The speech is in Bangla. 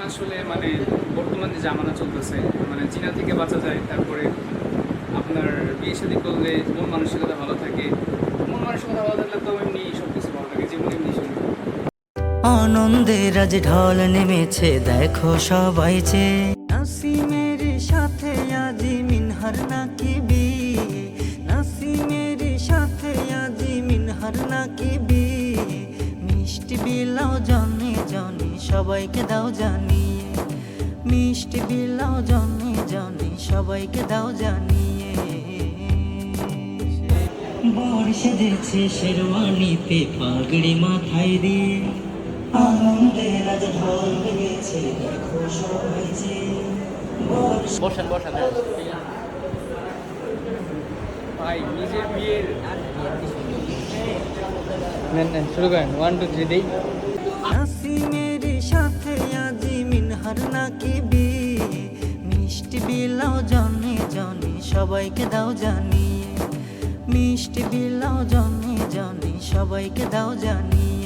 আসলে মানে বর্তমান যে জামানা চলতেছে, মানে জিনা থেকে বাঁচা যায়। তারপরে আপনার বিয়ে শাদী করলে মন মানসিকতা ভালো থাকে। মন মানসিকতা ভালো থাকলে তো এমনি সব কিছু ভালো থাকে, জীবন এমনি শুরু। আনন্দের আজ ঢল নেমেছে দেখো সবাই যে নাসিমের সাথে আজি মিনহার নাকি বিয়ে, নাসিমের সাথে আজি মিনহার নাকি বিয়ে। মিষ্টি বিলাও জনে জনে সবাইকে দাও জানিয়ে, মিষ্টি বিলাও জনে জনে সবাইকে দাও জানিয়ে। বর সেজেছে শেরওয়ানিতে পাগড়ি মাথায় দিয়ে, আনন্দের আজ ঢল লেগেছে দেখো সবাই যে। বসেন বসেন, হ্যাঁ। ভাই নিজের বিয়ের নেন নেন, শুরু করেন। 1 2 3 দেই। নাসিমের সাথে আজি মিনহার নাকি বিয়ে, মিষ্টি বিলাও জনে জনে সবাইকে দাও জানিয়ে, মিষ্টি বিলাও জনে জনে সবাইকে দাও জানিয়ে।